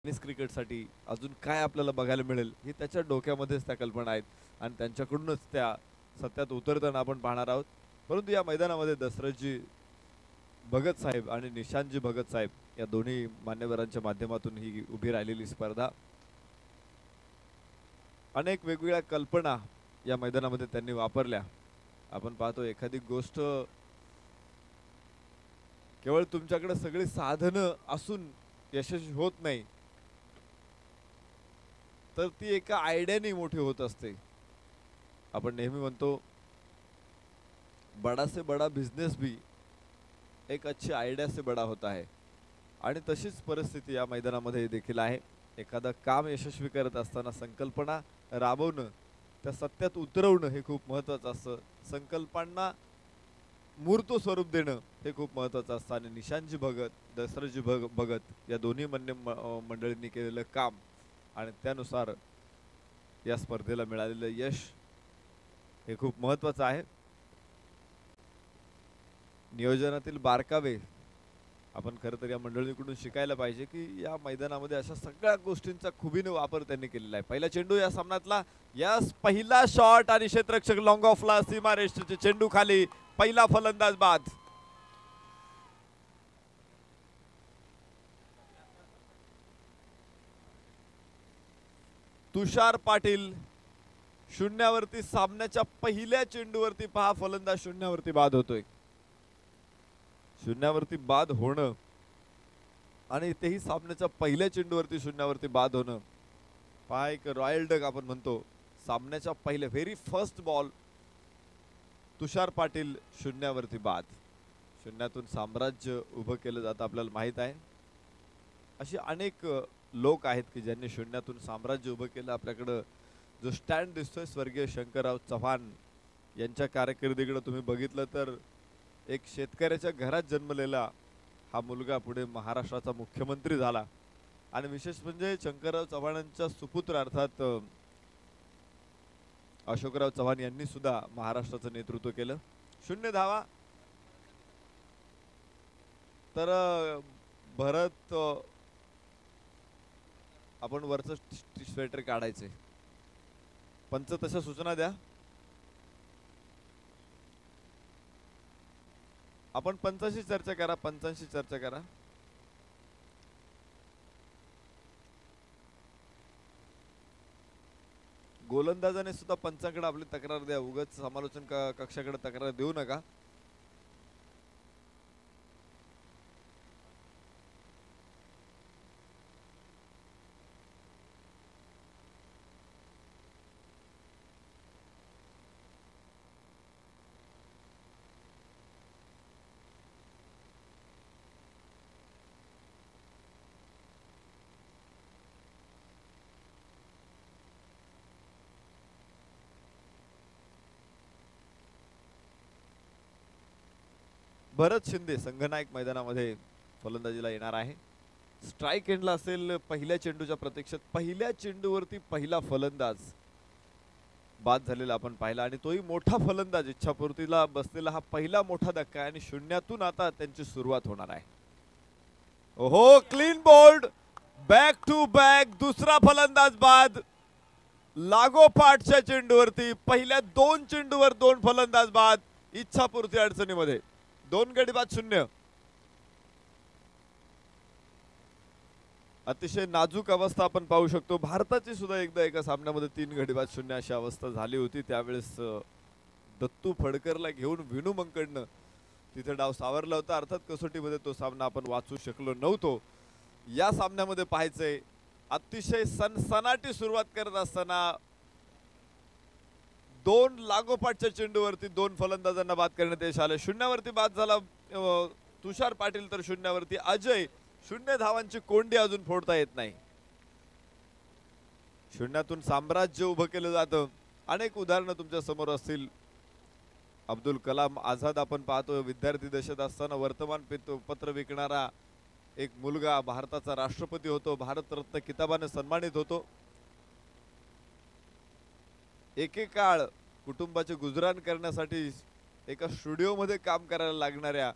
Tennis क्रिकेटसाठी अजून काय आपल्याला बघायला मिळेल हे त्याच्या डोक्यामध्येच त्या कल्पना आहेत आणि त्यांच्याकडूनच त्या सत्यात उतरताना आपण पाहणार आहोत. परंतु या मैदानामध्ये दशरथजी भगत साहेब आणि निशांतजी भगत साहेब या दोन्ही मान्यवरांच्या माध्यमातून ही उभी राहिलेली स्पर्धा अनेक वेगवेगळ्या कल्पना या मैदानामध्ये त्यांनी वापरल्या. आपण पाहतो एखादी गोष्ट केवळ तुमच्याकडे सगळी साधनं असून यशस्वी होत नाही, तर ती एका आयडियाने मोठी होत असते. आपण नेहमी म्हणतो बड़ा से बड़ा बिझनेस भी एक अच्छी आयडिया से बड़ा होता है, आणि तशीच परिस्थिती या मैदानामध्ये देखील आहे. एखादा काम यशस्वी करत असताना संकल्पना राबवणं, त्या सत्यात उतरवणं हे खूप महत्त्वाचं असतं. संकल्पांना मूर्त स्वरूप देणं हे खूप महत्त्वाचं असतं. आणि निशांतजी भगत, दशरथजी भगत या दोन्ही मंडळींनी केलेलं काम आणि त्यानुसार या स्पर्धेला मिळालेलं यश हे खूप महत्त्वाचं आहे. नियोजनातील बारकावे आपण खरं तर या मंडळीकडून शिकायला पाहिजे की या मैदानामध्ये अशा सगळ्या गोष्टींचा खुबीने वापर त्यांनी केलेला आहे. पहिला चेंडू या सामन्यातला, यस पहिला शॉट आणि क्षेत्ररक्षक लॉंग ऑफला सीमारेषेचे चेंडू खाली, पहिला फलंदाज बाद. तुषार पाटील शून्यावरती, सामन्याच्या पहिल्या चेंडूवरती पहा फलंदाज शून्यावरती बाद होतोय. शून्यावरती बाद होणं आणि तेही सामन्याच्या पहिल्या चेंडूवरती शून्यावरती बाद होणं, पहा एक रॉयल डक आपण म्हणतो. सामन्याच्या पहिल्या व्हेरी फर्स्ट बॉल तुषार पाटील शून्यावरती बाद. शून्यातून साम्राज्य उभं केलं जातं आपल्याला माहित आहे. अशी अनेक लोक आहेत की ज्यांनी शून्यातून साम्राज्य उभं केलं. आपल्याकडं जो स्टँड दिसतोय स्वर्गीय शंकरराव चव्हाण यांच्या कारकिर्दीकडे तुम्ही बघितलं तर एक शेतकऱ्याच्या घरात जन्मलेला हा मुलगा पुढे महाराष्ट्राचा मुख्यमंत्री झाला. आणि विशेष म्हणजे शंकरराव चव्हाणांच्या सुपुत्र अर्थात अशोकराव चव्हाण यांनी सुद्धा महाराष्ट्राचं नेतृत्व केलं. 0 धावा. तर भरत आपण वरचं स्वेटर काढायचे. पंच तशा सूचना द्या. आपण पंचांशी चर्चा करा, पंचांशी चर्चा करा. गोलंदाजाने सुद्धा पंचांकडे आपली तक्रार द्या. उगाच समालोचन कक्षाकडे तक्रार देऊ नका. भरत शिंदे संघनायक मैदानामध्ये फलंदाजीला येणार आहे. स्ट्राइक एंडला असेल पहिल्या चेंडूच्या प्रतीक्षेत. पहिल्या चेंडूवरती पहिला फलंदाज बाद झालेला आपण पाहिला आणि तोही मोठा फलंदाज. इच्छापूर्तीला बसलेला हा पहिला मोठा धक्का आणि शून्यातून आता त्यांची सुरुवात होणार आहे. ओहो, clean bowled, back to back दुसरा फलंदाज बाद. लागोपाठच्या चेंडूवरती पहिल्या 2 चेंडूवर 2 फलंदाज बाद. इच्छापूर्ती अडचणीमध्ये 2 गडी बाद 0. अतिशय नाजूक अवस्था आपण पाहू शकतो. भारताची सुद्धा एकदा एका सामन्यामध्ये 3 गडी बाद 0 अशी अवस्था झाली होती. त्यावेळेस दत्तू फडकरला घेऊन विनू मंकडनं तिथे डाव सावरला होता. अर्थात कसोटीमध्ये तो सामना आपण वाचू शकलो नव्हतो. या सामन्यामध्ये पाहायचंय अतिशय सनसनाटी सुरुवात करत असताना 2 लागोपाठच्या चेंडूवरती 2 फलंदाजांना बाद करण्यात यश आलं. शून्यावरती बाद झाला तुषार पाटील, तर शून्यावरती अजय. 0 धावांची कोंडी अजून फोडता येत नाही. शून्यातून साम्राज्य उभं केलं जातं. अनेक उदाहरणं तुमच्या समोर असतील. अब्दुल कलाम आझाद आपण पाहतो विद्यार्थी दशेत असताना वर्तमानपत्र विकणारा एक मुलगा भारताचा राष्ट्रपती होतो. भारतरत्न किताबाने सन्मानित होतो. एकेकाळ कुटुंबाचे गुजराण करण्यासाठी एका स्टुडिओमध्ये काम करायला लागणाऱ्या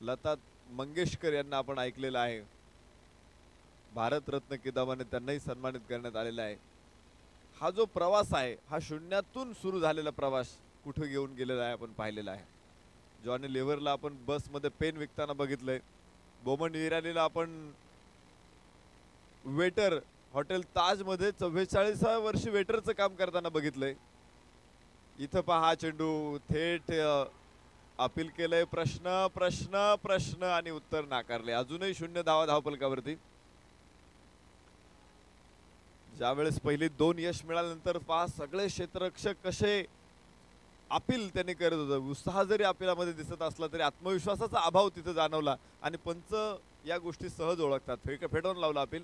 लता मंगेशकर यांना आपण ऐकलेलं आहे. भारतरत्न किताबाने त्यांनाही सन्मानित करण्यात आलेला आहे. हा जो प्रवास आहे हा शून्यातून सुरू झालेला प्रवास कुठे घेऊन गेलेला आहे आपण पाहिलेला आहे. जॉनी लिव्हरला आपण बसमध्ये पेन विकताना बघितलंय. बोमन इराणीला आपण वेटर हॉटेल ताज मध्ये 44व्या वर्षी वेटरचं काम करताना बघितलंय. इथं पहा चेंडू थेट अपील केलंय. प्रश्न प्रश्न प्रश्न आणि उत्तर नाकारले. अजूनही 0 धावा धावफलकावरती. ज्यावेळेस पहिली 2 यश मिळाल्यानंतर पहा सगळे क्षेत्ररक्षक कसे अपील त्यांनी करत होते. उत्साह जरी अपीलामध्ये दिसत असला तरी आत्मविश्वासाचा अभाव तिथे जाणवला आणि पंच या गोष्टी सहज ओळखतात. फेडून लावला अपील.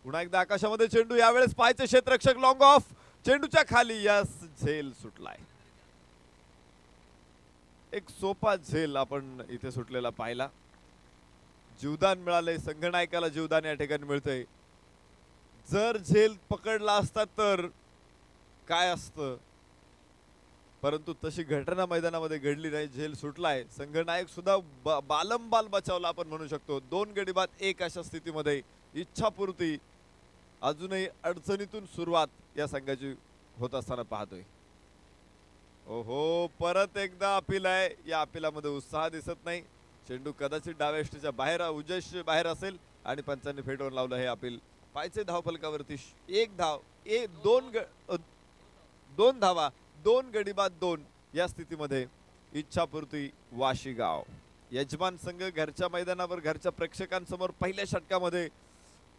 पुन्हा एकदा आकाशामध्ये चेंडू. यावेळेस पाहायचे क्षेत्ररक्षक लॉंग ऑफ. चेंडूच्या खाली यस झेल सुटलाय. एक सोपा झेल आपण इथे सुटलेला पाहिला. जीवदान मिळालंय. संघनायकाला जीवदान या ठिकाणी मिळतंय. जर झेल पकडला असता तर काय असतं, परंतु तशी घटना मैदानामध्ये घडली नाही. झेल सुटलाय. संघनायक सुद्धा बालंबाल बचावला आपण म्हणू शकतो. 2 गडी बाद 1 अशा स्थितीमध्ये इच्छापूर्ती अजूनही अडचणीतून सुरुवात या संघाची होत असताना पाहतोय. ओहो परत एकदा अपील आहे. या अपिलामध्ये उत्साह दिसत नाही. चेंडू कदाचित डाव्या यष्टीच्या बाहेर उजयश बाहेर असेल आणि पंचांनी फेडवून लावलं हे अपील. पाहिजे धावफलकावरती 1 धाव 2 धावा 2 गडी बाद 2 या स्थितीमध्ये इच्छापूर्ती वाशीगाव. यजमान संघ घरच्या मैदानावर घरच्या प्रेक्षकांसमोर पहिल्या षटकामध्ये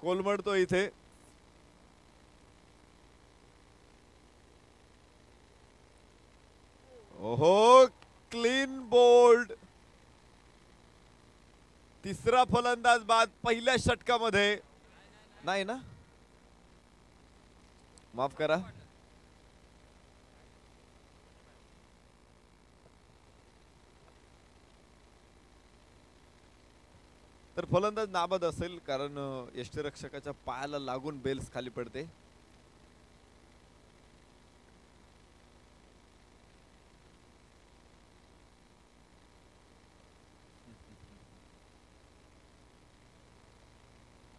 कोलमडतो. इथे ओहो क्लीन बोल्ड. तिसरा फलंदाज बाद पहिल्या षटकामध्ये. नाही ना, माफ करा. तर फलंदाज नाबाद असेल कारण यष्टीरक्षकाच्या पायाला लागून बेल्स खाली पडते.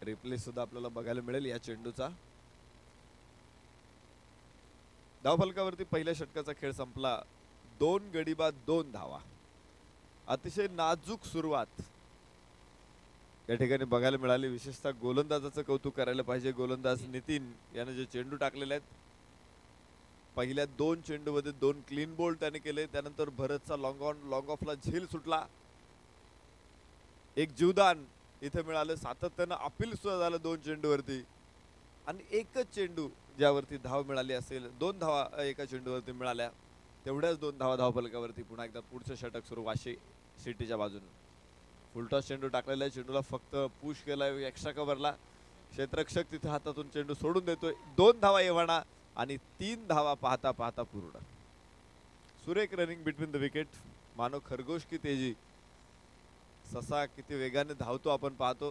रिप्ले सुद्धा आपल्याला बघायला मिळेल या चेंडूचा. धावफलकावरती पहिल्या षटकाचा खेळ संपला. 2 गडी बाद 2 धावा. अतिशय नाजूक सुरुवात या ठिकाणी बघायला मिळाली. विशेषतः गोलंदाजाचं कौतुक करायला पाहिजे. गोलंदाज नितीन याने जे चेंडू टाकलेले आहेत पहिल्या 2 चेंडूमध्ये 2 क्लीन बोल्ड त्याने केले. त्यानंतर भरतचा लॉंग ऑफला झेल सुटला. एक जीवदान इथे मिळालं. सातत्यानं अपील सुद्धा झालं 2 चेंडूवरती आणि एकच चेंडू ज्यावरती धाव मिळाली असेल. 2 धावा एका चेंडूवरती मिळाल्या. तेवढ्याच 2 धावा धावफलकावरती. पुन्हा एकदा पुढचं षटक सुरू वाशी सिटीच्या बाजूने. फुलटॉस चेंडू टाकलेला आहे. चेंडूला फक्त पुश केलाय एक्स्ट्रा कव्हरला. क्षेत्ररक्षक तिथे हातातून चेंडू सोडून देतोय. 2 धावा एव्हाना आणि 3 धावा पाहता पाहता पूर्ण. सुरेख रनिंग बिटवीन द विकेट. मानो खरगोश की तेजी. ससा किती वेगाने धावतो आपण पाहतो.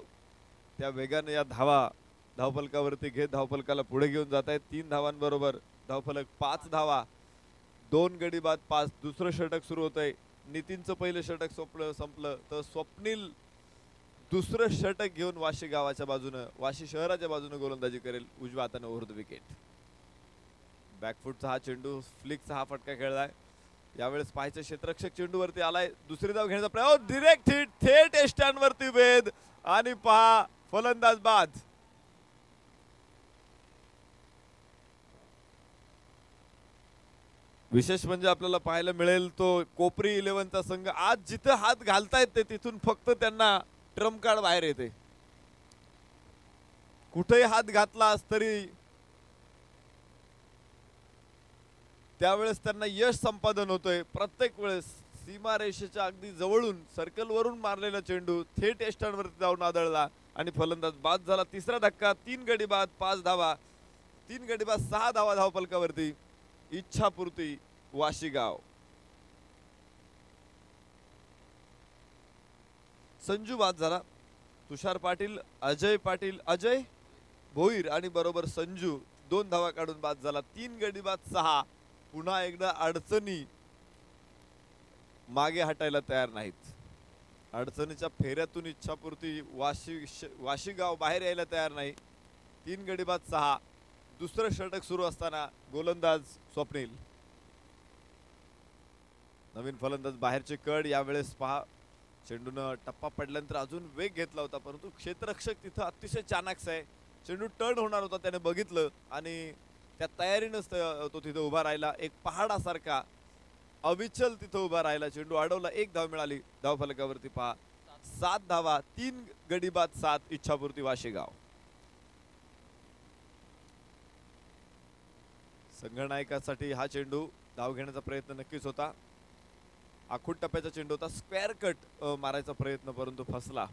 त्या वेगाने या धावा धावफलकावरती घेत धावफलकाला पुढे घेऊन जात आहेत. 3 धावांबरोबर धावफलक 5 धावा. 2 गडी बाद 5. दुसरं षटक सुरू होत आहे. नितीनचं पहिलं षटक संपलं तर स्वप्नील दुसरं षटक घेऊन वाशी गावाच्या बाजूने वाशी शहराच्या बाजूने गोलंदाजी करेल. उजव्या हाताने ओव्हर द विकेट. बॅकफुटचा हा चेंडू फ्लिकचा हा फटका खेळलाय. यावेळेस पाहायचं क्षेत्ररक्षक चेंडूवरती आलाय. दुसरी धाव घेण्याचा प्रयत्न. डिरेक्ट हिट थेट एस्टँडवरती वेध आणि पहा फलंदाज बाद. विशेष म्हणजे आपल्याला पाहायला मिळेल तो कोपरी 11चा संघ आज जिथे हात घालतायत ते तिथून फक्त त्यांना ट्रम्प कार्ड बाहेर येते. कुठेही हात घातलास तरी त्यावेळेस त्यांना यश संपादन होतोय. प्रत्येक वेळेस सीमारेषेच्या अगदी जवळून सर्कल वरून मारलेला चेंडू थेट एस्टँडवरती जाऊन आदळला आणि फलंदाज बाद झाला. तिसरा धक्का. 3 गडी बाद 5 धावा. 3 गडी बाद 6 धावा धावफलकावरती. इच्छापूर्ती वाशीगाव. संजू बाद झाला. तुषार पाटील अजय भोईर आणि बरोबर संजू 2 धावा काढून बाद झाला. 3 गडी बाद 6. पुन्हा एकदा अडचणी मागे हटायला तयार नाहीत. अडचणीच्या फेऱ्यातून इच्छापूर्ती वाशीगाव बाहेर यायला तयार नाही. 3 गडी बाद 6. दुसरं षटक सुरू असताना गोलंदाज स्वप्नील. नवीन फलंदाज बाहेरचे कड. यावेळेस पहा चेंडून टप्पा पडल्यानंतर अजून वेग घेतला होता, परंतु क्षेत्ररक्षक तिथं अतिशय चाणाक्ष आहे. चेंडू टर्न होणार होता, त्याने बघितलं आणि त्या तयारीनंच तो तिथं उभा राहिला. एक पहाडासारखा अविचल तिथं उभा राहिला. चेंडू अडवला. 1 धाव मिळाली. धाव फलकावरती पहा 7 धावा. 3 गडी बाद 7. इच्छापूर्ती वाशेगाव. संघनायकासाठी हा चेंडू धाव घेण्याचा प्रयत्न नक्कीच होता. आखूड टप्प्याचा चेंडू होता. स्क्वेअर कट मारायचा प्रयत्न, परंतु फसला.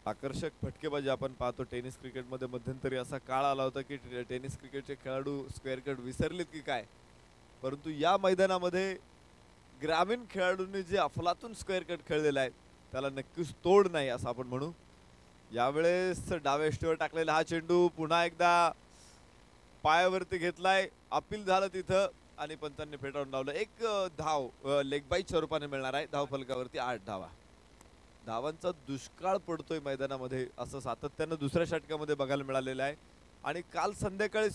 आकर्षक फटकेबाजी आपण पाहतो टेनिस क्रिकेटमध्ये. मध्यंतरी असा काळ आला होता की टेनिस क्रिकेटचे खेळाडू स्क्वेअर कट विसरलेत की काय, परंतु या मैदानामध्ये ग्रामीण खेळाडूंनी जे अफलातून स्क्वेअर कट खेळलेला आहे त्याला नक्कीच तोड नाही असं आपण म्हणू. यावेळेस डाव्या यष्टीवर टाकलेला हा चेंडू पुन्हा एकदा पायावरती घेतलाय. अपील झालं तिथं आणि पंचांनी फेटाळून लावलं. 1 धाव लेग बाईच्या रूपाने मिळणार आहे. धाव फलकावरती 8 धावा. धावांचा दुष्काळ पडतोय मैदानामध्ये असं सातत्यानं दुसऱ्या षटकामध्ये बघायला मिळालेलं आहे. आणि काल संध्याकाळी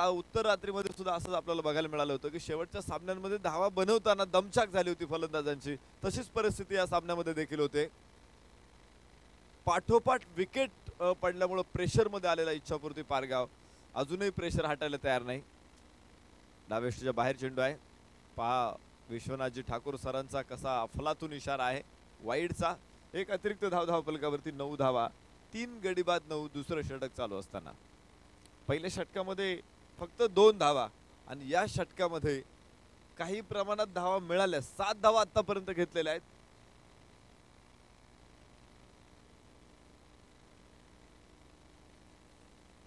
उत्तर रात्रीमध्ये सुद्धा असंच आपल्याला बघायला मिळालं होतं की शेवटच्या सामन्यांमध्ये धावा बनवताना दमछाक झाली होती फलंदाजांची. तशीच परिस्थिती या सामन्यामध्ये देखील होते. पाठोपाठ विकेट पडल्यामुळे प्रेशरमध्ये आलेला इच्छापूर्ती पारगाव अजूनही प्रेशर हटायला तयार नाही. डावेष्टीच्या बाहेर चेंडू आहे. पहा विश्वनाथजी ठाकूर सरांचा कसा अफलातून इशारा आहे वाईडचा. एक अतिरिक्त धाव फलकावरती 9 धावा. 3 गडी बाद 9. दुसरं षटक चालू असताना पहिल्या षटकामध्ये फक्त 2 धावा आणि या षटकामध्ये काही प्रमाणात धावा मिळाल्या. 7 धावा आतापर्यंत घेतलेल्या आहेत.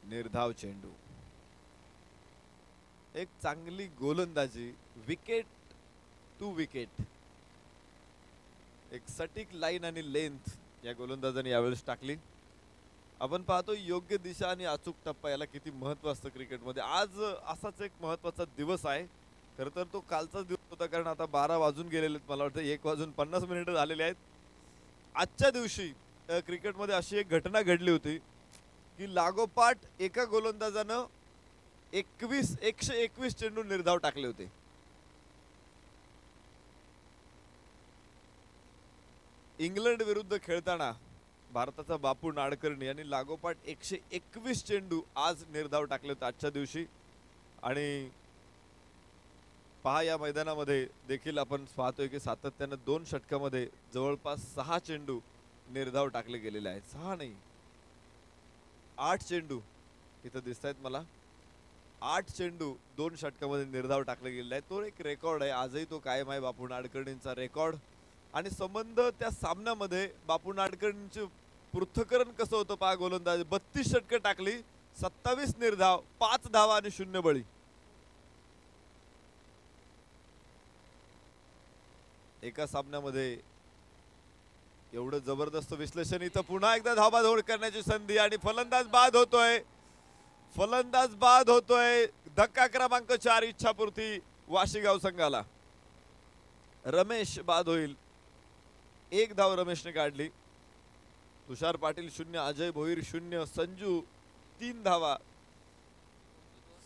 निर्धाव चेंडू. एक चांगली गोलंदाजी. Wicket to wicket. एक सटीक लाईन आणि लेंथ या गोलंदाजाने यावेळेस टाकली. आपण पाहतो योग्य दिशा आणि अचूक टप्पा याला किती महत्व असतं क्रिकेटमध्ये. आज असाच एक महत्वाचा दिवस आहे. खरं तर तो कालचाच दिवस होता, कारण आता 12 वाजून गेलेले आहेत. मला वाटतं 1:50 झालेले आहेत. आजच्या दिवशी क्रिकेटमध्ये अशी एक घटना घडली होती की लागोपाठ एका गोलंदाजानं 121 चेंडू निर्धाव टाकले होते. इंग्लंड विरुद्ध खेळताना भारताचा बापू नाडकर्णी यांनी लागोपाठ 121 चेंडू आज निर्धाव टाकले होते आजच्या दिवशी. आणि पहा या मैदानामध्ये देखील आपण पाहतोय की सातत्याने 2 षटकामध्ये जवळपास 6 चेंडू निर्धाव टाकले गेलेले आहेत. 6 नाही 8 चेंडू इथं दिसत आहेत मला. 8 चेंडू 2 षटकामध्ये निर्धाव टाकले गेलेले आहेत. तो एक रेकॉर्ड आहे. आजही तो कायम आहे बापू नाडकर्णींचा रेकॉर्ड. आणि संबंध त्या सामन्यामध्ये बापू नाडकर्णींचे पृथक्करण कसं होतं पहा. गोलंदाज 32 षटकं टाकली. 27 निर्धाव. 5 धावा आणि 0 बळी. एका सामन्यामध्ये एवढं जबरदस्त विश्लेषण. इथं पुन्हा एकदा धाबाधोड करण्याची संधी आणि फलंदाज बाद होतोय. फलंदाज बाद होतोय. धक्का क्रमांक 4 इच्छापूर्ती वाशीगाव संघाला. रमेश बाद होईल. 1 धाव रमेशने काढली. तुषार पाटील 0. अजय भोईर 0. संजू 3 धावा.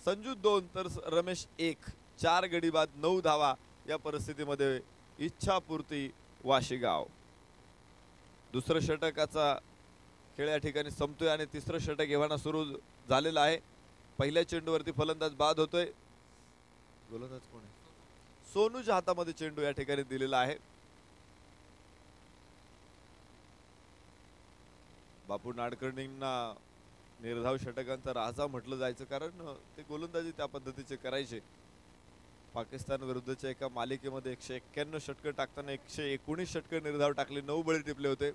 संजू 2 तर रमेश 1. 4 गडी बाद 9 धावा. या परिस्थितीमध्ये इच्छापूर्ती वाशीगाव. दुसरं षटकाचा खेळ या ठिकाणी संपतोय आणि तिसरं षटक एव्हाना सुरू झालेलं आहे. पहिल्या चेंडूवरती फलंदाज बाद होतोय. गोलंदाज कोण आहे? सोनूच्या हातामध्ये चेंडू या ठिकाणी दिलेला आहे. बापू नाडकर्णींना निर्धाव षटकांचा राजा म्हटलं जायचं, कारण ते गोलंदाजी त्या पद्धतीचे करायचे. पाकिस्तान विरुद्धच्या एका मालिकेमध्ये 191 षटकं टाकताना 119 षटकं निर्धाव टाकले. 9 बळी टिपले होते.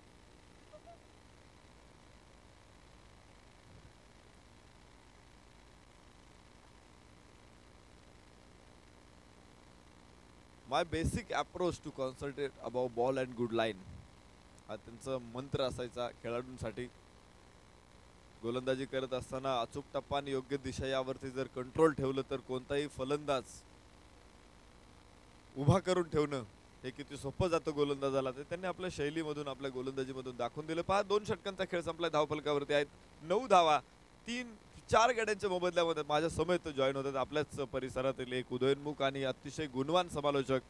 My basic approach to concentrate about ball and good line हा त्यांचा मंत्र असायचा खेळाडूंसाठी. गोलंदाजी करत असताना अचूक टप्पा आणि योग्य दिशा यावरती जर कंट्रोल ठेवलं तर कोणताही फलंदाज उभा करून ठेवणं हे किती सोपं जातं गोलंदाजाला ते त्यांनी आपल्या शैलीमधून आपल्या गोलंदाजीमधून दाखवून दिलं. पहा 2 षटकांचा खेळ संपला, धावफलकावरती आहेत 9 धावा. 4 गड्यांच्या मोबदल्यामध्ये माझ्या समेत जॉईन होतात आपल्याच परिसरातील एक उदयोन्मुख आणि अतिशय गुणवान समालोचक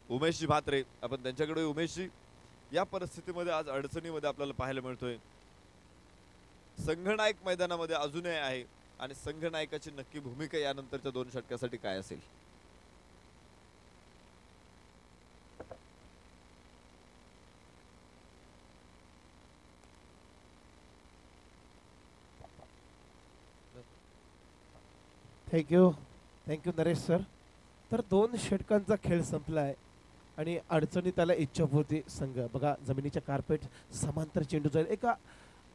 उमेशजी म्हात्रे. आपण त्यांच्याकडे उमेशजी या परिस्थितीमध्ये आज अडचणीमध्ये आपल्याला पाहायला मिळतोय. संघनायक मैदानामध्ये अजूनही आहे आणि संघनायकाची नक्की भूमिका यानंतरच्या 2 षटकासाठी काय असेल. Thank you Naresh sir. तर 2 षटकांचा खेळ संपला आहे आणि अडचणीत आला इच्छापूर्ती संघ. बघा जमिनीच्या कार्पेट समांतर चेंडू जाईल, एका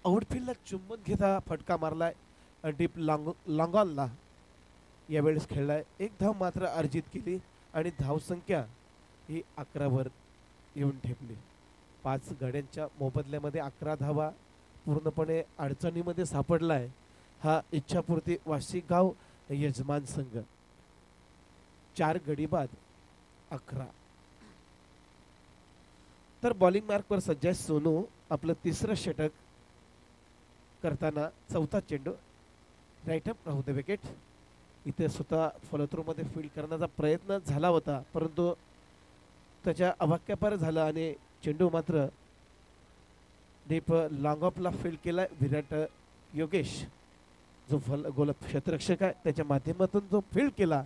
आउटफील्डला चुंबन घेता फटका मारलाय डीप लॉंगॉनला. यावेळेस खेळलाय, 1 धाव मात्र अर्जित केली आणि धावसंख्या ही 11 वर येऊन ठेपली. 5 गड्यांच्या मोबदल्यामध्ये 11 धावा पूर्णपणे अडचणीमध्ये सापडलाय हा इच्छापूर्ती वाशिगाव यजमान संघ. 4 गडी बाद 11. तर बॉलिंग मार्कवर सज्ज आहे सोनू. आपलं 3रं षटक करताना 4था चेंडू राईट अप राहू दे विकेट. इथे स्वतः फॉलोथ्रू मध्ये फील्ड करण्याचा प्रयत्न झाला होता, परंतु त्याच्या अवाक्यापार झाला आणि चेंडू मात्र डीप लॉंग ऑफला फील्ड केला. विराट योगेश जो गोल क्षेत्ररक्षक आहे त्याच्या माध्यमातून जो फील्ड केला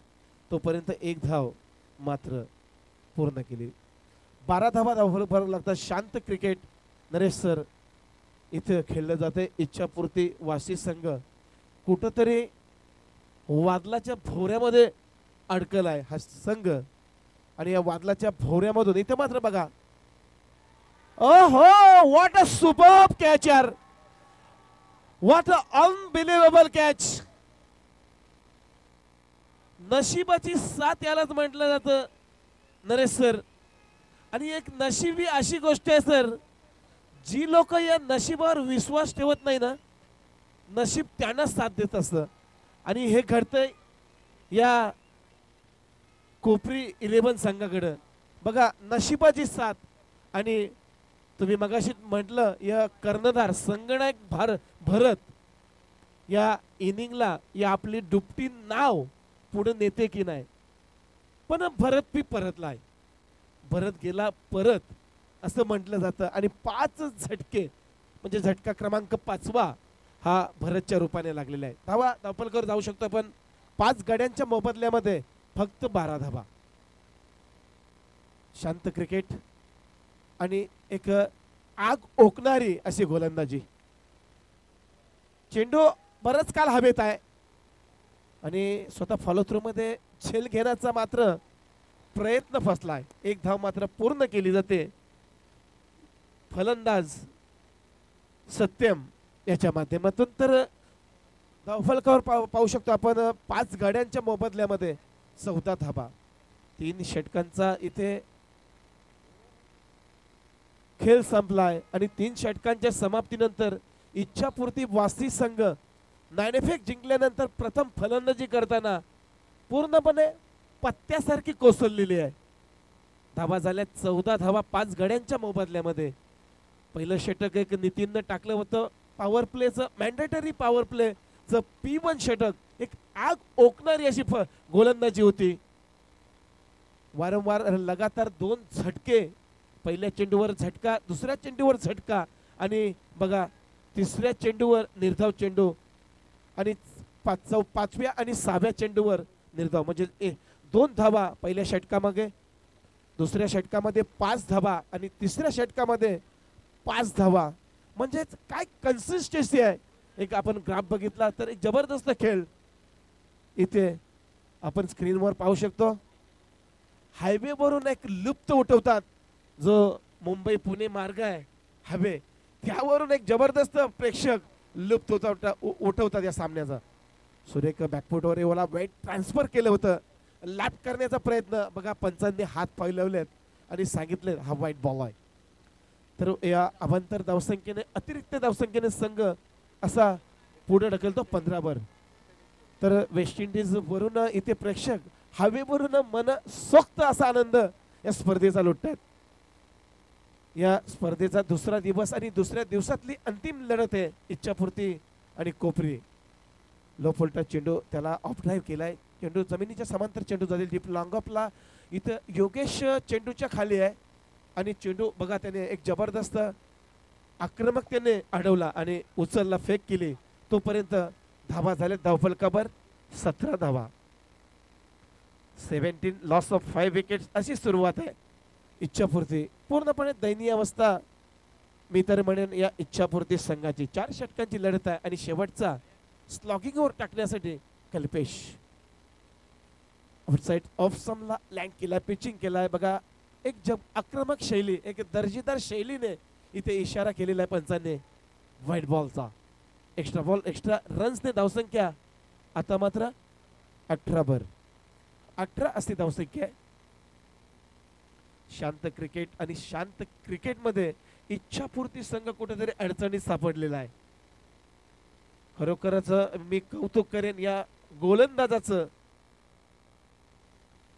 तोपर्यंत 1 धाव मात्र पूर्ण केली. 12 धावा धावफलक लागतात. शांत क्रिकेट नरेश सर इथे खेळलं जाते. इच्छापूर्ती वाशी संघ कुठंतरी वादलाच्या भोवऱ्यामध्ये अडकलाय हा संघ आणि या वादलाच्या भोवऱ्यामधून इथे मात्र बघा, ओहो व्हॉट अ सुपर्ब कॅच यार, व्हॉट अ अनबिलिव्हेबल कॅच. नशिबाची साथ यालाच म्हटलं जातं नरेश सर. आणि एक नशीबी अशी गोष्ट आहे सर, जी लोक या नशिबावर विश्वास ठेवत नाही ना, नशीब त्यांना साथ देत असतं. आणि हे घडतंय या कोपरी 11 संघाकडं. बघा नशिबाची साथ. आणि तुम्ही मगाशी म्हटलं या कर्णधार संगनायक भरत या इनिंगला या आपली दुपटी नाव पुढे नेते की नाही, पण भरत बी परतलाय, भरत गेला परत असं म्हटलं जातं. आणि 5 झटके म्हणजे झटका क्रमांक 5वा हा भरतच्या रूपाने लागलेला आहे. धावफलकावर जाऊ शकतो आपण. 5 गड्यांच्या मोबदल्यामध्ये फक्त 12 धावा. शांत क्रिकेट आणि एक आग ओकणारी अशी गोलंदाजी. चेंडू बरंच काल हवेत आहे आणि स्वतः फॉलो थ्रू मध्ये झेल घेण्याचा मात्र प्रयत्न फसलाय. 1 धाव मात्र पूर्ण केली जाते फलंदाज सत्यम याच्या माध्यमातून. तर धावफलकावर पाहू शकतो आपण 5 गाड्यांच्या मोबदल्यामध्ये 14 धावा. 3 षटकांचा इथे खेळ संपलाय आणि 3 षटकांच्या समाप्तीनंतर इच्छापूर्ती वासी संघ नाणेफेक जिंकल्यानंतर प्रथम फलंदाजी करताना पूर्णपणे पत्त्यासारखी कोसळलेली आहे. धावा झाल्या 14 धावा 5 गड्यांच्या मोबदल्यामध्ये. पहिलं षटक एक नितीननं टाकलं होतं पॉवर प्लेचं, मॅन्डेटरी पॉवर प्लेचं P1 षटक. एक आग ओकणारी अशी गोलंदाजी होती. वारंवार लगातार 2 झटके, पहिल्या चेंडूवर झटका, दुसऱ्या चेंडूवर झटका आणि बघा 3ऱ्या चेंडूवर निर्धाव चेंडू आणि 5व्या आणि 6व्या चेंडूवर निर्धाव. म्हणजे 2 धावा पहिल्या षटकामध्ये, दुसऱ्या षटकामध्ये 5 धावा आणि 3ऱ्या षटकामध्ये 5 धावा. म्हणजे काय कन्सिस्टन्सी आहे. एक आपण ग्राफ बघितला तर एक जबरदस्त खेळ इथे आपण स्क्रीनवर पाहू शकतो. हायवे वरून एक लुप्त उठवतात जो मुंबई पुणे मार्ग आहे हायवे, त्यावरून एक जबरदस्त प्रेक्षक लुप्त उठवतात या सामन्याचा. सुरेख बॅकफुटवर वाला वेट ट्रान्सफर केलं होतं, लॅप करण्याचा प्रयत्न. बघा पंचांनी हात फैलवलेत आणि सांगितले हा वाईट बॉल आहे. तर या अवांतर धावसंख्येने, अतिरिक्त धावसंख्येने संघ असा पुढे ढकलतो 15 वर. तर वेस्ट इंडिज वरून इथे प्रेक्षक हवेवरून मन सोक्त असा आनंद या स्पर्धेचा लुटतात. या स्पर्धेचा दुसरा दिवस आणि दुसऱ्या दिवसातली अंतिम लढत आहे इच्छापूर्ती आणि कोपरी. लो फुलटा चेंडू त्याला ऑफ ड्राईव्ह केलाय. चेंडू जमिनीच्या समांतर चेंडू जाईल डीप लॉंग ऑफला. इथं योगेश चेंडूच्या खाली आहे आणि चेंडू बघा त्याने एक जबरदस्त आक्रमकतेने अडवला आणि उचलला, फेक केली. तोपर्यंत धावा झाले धावफलकावर 17 धावा. 17 लॉस ऑफ 5 विकेट्स अशी सुरुवात आहे. इच्छापूर्ती पूर्णपणे दयनीय अवस्था मी तर म्हणेन या इच्छापूर्ती संघाची. 4 षटकांची लढत आहे आणि शेवटचा स्लॉगिंगवर टाकण्यासाठी Kalpesh outside of Samla land केला, पिचिंग केलाय. बघा एक आक्रमक शैली, एक दर्जेदार शैलीने इथे इशारा केलेला आहे पंचांनी व्हाईट बॉलचा. एक्स्ट्रा बॉल, एक्स्ट्रा रन्सने धावसंख्या आता मात्र 18 असते धावसंख्या. शांत क्रिकेट आणि शांत क्रिकेटमध्ये इच्छापूर्ती संघ कुठेतरी अडचणीत सापडलेला आहे. खरोखरच मी कौतुक करेन या गोलंदाजाचं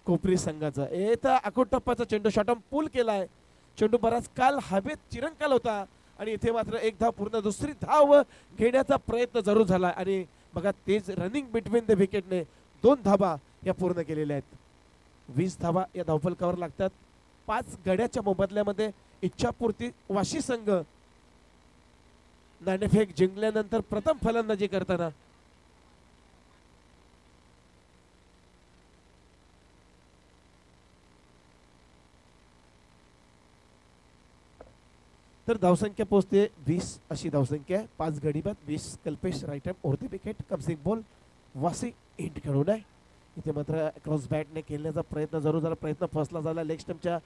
कोपरी संघाचा. येता आकोटप्पाचा चेंडू शॉटम पूल केलाय. चेंडू बराच काल हवेत चिरंकाल होता आणि इथे मात्र एक धाव पूर्ण, दुसरी धाव घेण्याचा प्रयत्न जरूर झाला आणि बघा तेज रनिंग बिटवीन द विकेटने 2 धावा या पूर्ण केलेल्या आहेत. 20 धावा या धावफलकावर लागतात. 5 गड्याच्या मोबदल्यामध्ये इच्छापूर्ती वाशी संघ नाणेफेक जिंकल्यानंतर प्रथम फलंदाजी करताना तर धावसंख्या पोहोचते 20 अशी धावसंख्या आहे. 5 गडी बाद, 20 कल्पेश राईट हँड ओढते विकेट. कमसिंग बॉल वासी एंड खेळून आहे. इथे मात्र क्रॉस बॅटने खेळण्याचा प्रयत्न जरूर झाला, प्रयत्न फसला झाला. लेग स्टंपच्या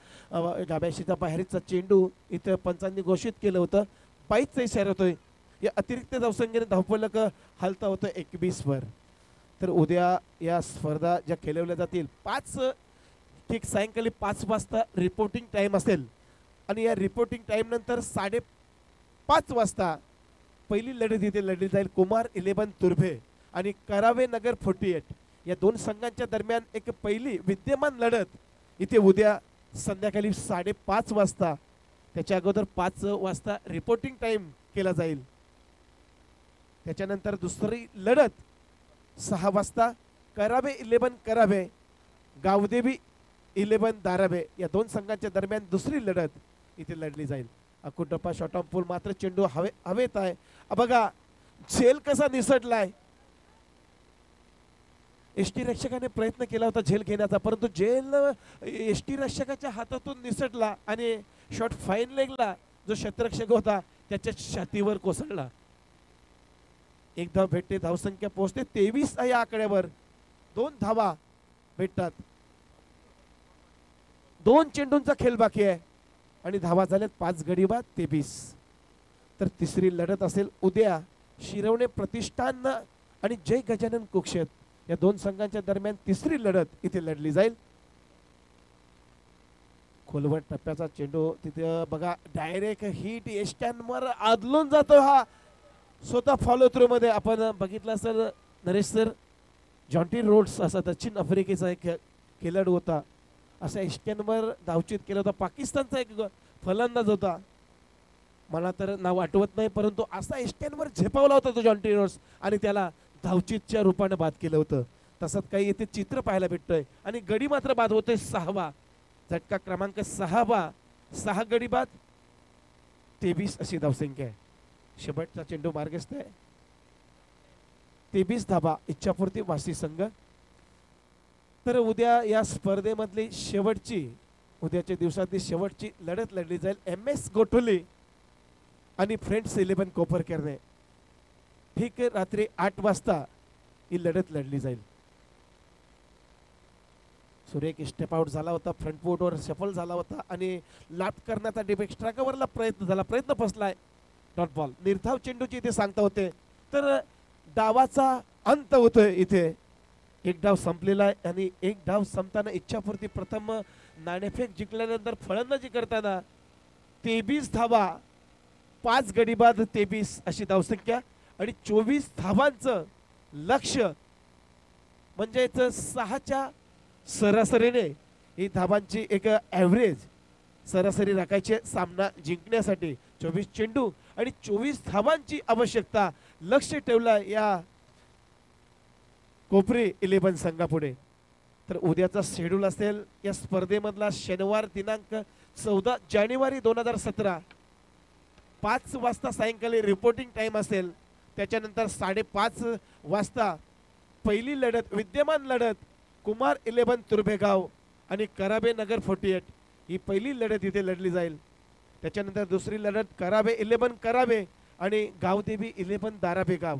डाव्याशीचा बाहेरचा चेंडू इथे पंचांनी घोषित केलं होतं. 22चा इशारा होतोय. या अतिरिक्त धावसंख्येने धावफलक हलता होतं 21 वर. तर उद्या या स्पर्धा ज्या खेळवल्या जातील 5 ठीक सायंकाळी 5 वाजता रिपोर्टिंग टाइम असेल आणि या रिपोर्टिंग टाइम नंतर 5:30 वाजता पहिली लढत इथे लढली जाईल. कुमार 11 तुर्भे आणि करावे नगर 48 या 2 संघांच्या दरम्यान एक पहिली विद्यमान लढत इथे उद्या संध्याकाळी 5:30 वाजता. त्याच्या अगोदर 5 वाजता रिपोर्टिंग टाइम केला जाईल. त्याच्यानंतर दुसरी लढत 6 वाजता करावे 11 करावे, गावदेवी 11 दारावे या 2 संघांच्या दरम्यान दुसरी लढत इथे लढली जाईल. अकुटप्पा शॉट ऑन पूल मात्र चेंडू हवेत आहे. बघा झेल कसा निसटलाय. एसटी रक्षकाने प्रयत्न केला होता झेल घेण्याचा, परंतु झेल एसटी रक्षकाच्या हातातून निसटला आणि शॉट फाईन लेगला जो क्षेत्ररक्षक होता त्याच्या छातीवर कोसळला. एक धाव भेटते. धावसंख्या पोहोचते 23 या आकड्यावर. 2 धावा भेटतात. 2 चेंडूंचा खेळ बाकी आहे आणि धावा झाल्यात 5 गडी बाद 23. तर तिसरी लढत असेल उद्या शिरवणे प्रतिष्ठान आणि जय गजानन कुक्षेत या 2 संघांच्या दरम्यान तिसरी लढत इथे लढली जाईल. खोलवर टप्प्याचा चेंडू तिथे बघा डायरेक्ट हिट एस्टॅनवर आदलून जातो. हा स्वतः फॉलो थ्रू मध्ये आपण बघितला sir Naresh sir. Jonty Rhodes असा दक्षिण आफ्रिकेचा एक खेळाडू होता. असा एस्टॅनवर धावचित केला होता. पाकिस्तानचा एक फलंदाज होता, मला तर नाव आठवत नाही, परंतु असा एस्टॅनवर झेपावला होता तो जॉन्टी रोड्स आणि त्याला धावचितच्या रूपाने बाद केलं होतं. तसंच काही येथे चित्र पाहायला भेटतंय आणि गडी मात्र बाद होतोय 6वा. झटका क्रमांक 6वा. 6 गडी बाद 23 अशी धावसंख्या आहे. शेवटचा चेंडू मार्गस्थ आहे. 23 धावा इच्छापूर्ती वासी संघ. तर उद्या या स्पर्धेमधली शेवटची, उद्याच्या दिवसातली शेवटची लढत लढली जाईल MS गोठोली आणि फ्रेंड्स 11 कोपरकरने. ठीक रात्री 8 वाजता ही लढत लढली जाईल. सुरेख स्टेप आउट झाला होता, फ्रंट फूटवर सफल झाला होता आणि लाट करण्याचा डीप एक्स्ट्रा कव्हरला प्रयत्न झाला, प्रयत्न फसलाय. Dot ball. निर्धाव चेंडूची इथे सांगता होते. तर डावाचा अंत होतोय इथे. एक डाव संपलेला आहे आणि एक डाव संपताना इच्छापूर्ती प्रथम नाणेफेक जिंकल्यानंतर फलंदाजी करताना 23 धावा 5 गडी बाद 23 अशी धावसंख्या आणि 24 धावांचं लक्ष. म्हणजे 6च्या सरासरीने ही धाबांची एक ॲव्हरेज सरासरी राखायची आहे सामना जिंकण्यासाठी. 24 चेंडू आणि 24 धाबांची आवश्यकता लक्ष ठेवला या कोपरी 11 संघापुढे. तर उद्याचा शेड्यूल असेल या स्पर्धेमधला शनिवार दिनांक 14 जानेवारी 2017 5 वाजता सायंकाळी रिपोर्टिंग टाइम असेल. त्याच्यानंतर 5:30 वाजता पहिली लढत विद्यमान लढत कुमार 11 तुर्भेगाव आणि कराबे नगर 48 ही पहिली लढत इथे लढली जाईल. त्याच्यानंतर दुसरी लढत कराबे 11 कराबे आणि गावदेवी 11 दाराबेगाव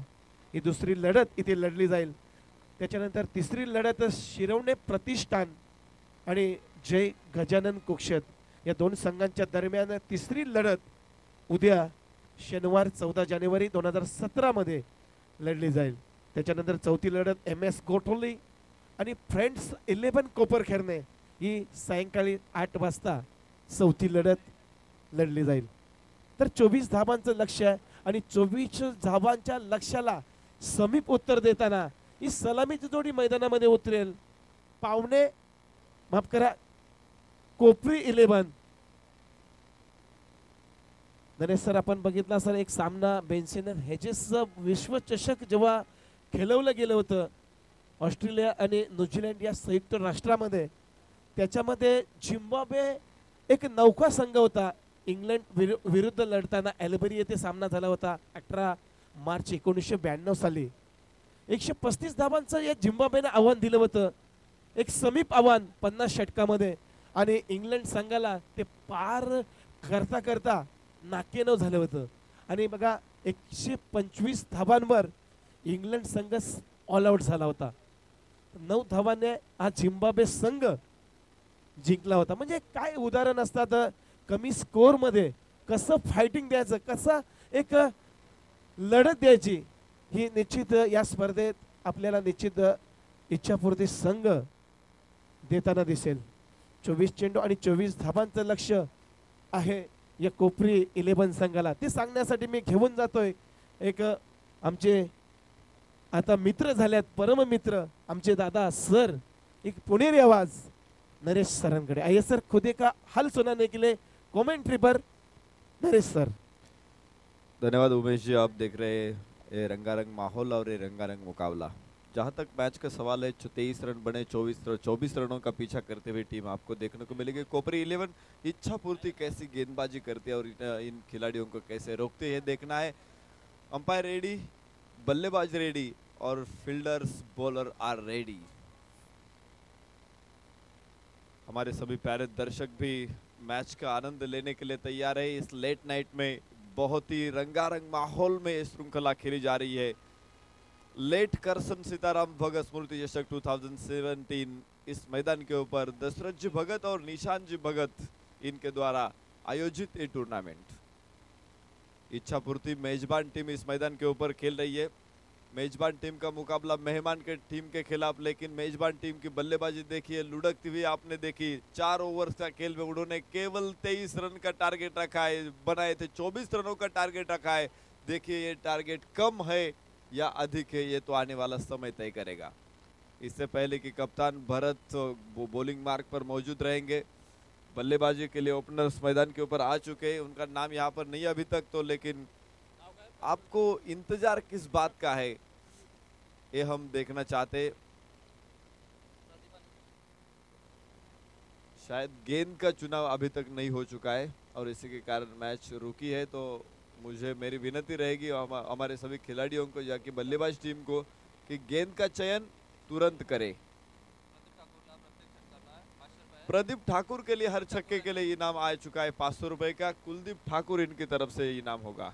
ही दुसरी लढत इथे लढली जाईल. त्याच्यानंतर तिसरी लढत शिरवणे प्रतिष्ठान आणि जय गजानन कुक्षत या दोन संघांच्या दरम्यान तिसरी लढत उद्या शनिवार 14 जानेवारी 2017 मध्ये लढली जाईल. त्याच्यानंतर चौथी लढत MS गोठोली आणि फ्रेंड्स 11 कोपरखेरणे ही सायंकाळी 8 वाजता चौथी लढत लढली जाईल. तर 24 धाबांचं लक्ष आहे आणि 24 धाबांच्या लक्ष्याला समीप उत्तर देताना ही सलामीची जोडी मैदानामध्ये उतरेल. पावणे माफ करा कोपरी 11 नरेश सर आपण बघितला सर एक सामना बेन्सिनर हेजेसचा विश्वचषक जेव्हा खेळवलं गेलं होतं ऑस्ट्रेलिया आणि न्यूझीलंड या संयुक्त राष्ट्रामध्ये त्याच्यामध्ये झिम्बाब्वे एक नौका संघ होता. इंग्लंड विरुद्ध लढताना एल्बरी येथे सामना झाला होता 18 मार्च 1992 साली. 135 धाबांचं या झिम्बाब्वेने आव्हान दिलं होतं. एक समीप आव्हान 50 षटकामध्ये आणि इंग्लंड संघाला ते पार करता करता नाकेनव झालं होतं. आणि बघा 125 धाबांवर इंग्लंड संघ ऑल आउट झाला होता. 9 धावांनी हा झिम्बाब्वे संघ जिंकला होता. म्हणजे काय उदाहरण असतात कमी स्कोर मध्ये कसं फायटिंग द्यायचं कसं एक लढत द्यायची ही निश्चित या स्पर्धेत आपल्याला निश्चित इच्छापूर्ती संघ देताना दिसेल. 24 चेंडू आणि 24 धाबांचं लक्ष आहे या कोपरी 11 संघाला. ते सांगण्यासाठी मी घेऊन जातोय एक आमचे आता मित्र झाल्यात परम मित्र आमचे दादा सर एक पुणेरी आवाज नरेश सरांकडे. आइए सर खुदे का हल सुनाने के लिए कमेंट्री पर नरेश सर. धन्यवाद उमेश जी. आप देख रहे हैं ये रंगारंग माहौल और ये रंगारंग मुकाबला. जहां तक मैच का सवाल है 23 रन बने 24 रनों का पीछा करते हुए टीम आपको देखने को मिलेगी. कोपरी 11 इच्छा पूर्ति कैसी गेंदबाजी करती है और इन खिलाड़ियों को कैसे रोकते हैं देखना है. अंपायर रेडी, बल्लेबाज रेडी और फील्डर्स बॉलर आर रेडी. हमारे सभी प्यारे दर्शक भी मैच का आनंद लेने के लिए तैयार है. इस लेट नाइट में बहुत ही रंगारंग माहौल में श्रृंखला खेली जा रही है. लेट करसन सीताराम भगत स्मृति चषक 2017 इस मैदान के ऊपर दशरथ जी भगत और निशान जी भगत इनके द्वारा आयोजित ये टूर्नामेंट. इच्छापूर्ति मेजबान टीम इस मैदान के ऊपर खेल रही है. मेजबान टीम का मुकाबला मेहमान के टीम के खिलाफ. लेकिन मेजबान टीम की बल्लेबाजी देखिए लुढ़कती हुई आपने देखी. 4 ओवर का खेल में उन्होंने केवल 23 रन का टारगेट रखा है. बनाए थे 24 रनों का टारगेट रखा है. देखिए ये टारगेट कम है या अधिक है ये तो आने वाला समय तय करेगा. इससे पहले कि कप्तान भरत बॉलिंग मार्क पर मौजूद रहेंगे. बल्लेबाजी के लिए ओपनर्स मैदान के ऊपर आ चुके हैं. उनका नाम यहाँ पर नहीं अभी तक तो, लेकिन आपको इंतजार किस बात का है ये हम देखना चाहते. शायद गेंद का चुनाव अभी तक नहीं हो चुका है और इसी के कारण मैच रुकी है. तो मुझे मेरी विनती रहेगी हमारे सभी खिलाड़ियों को या कि बल्लेबाज टीम को कि गेंद का चयन तुरंत करें. प्रदीप ठाकुर के लिए हर छक्के के लिए इनाम आ चुका है 500 रुपए का. कुलदीप ठाकुर इनकी तरफ से इनाम होगा.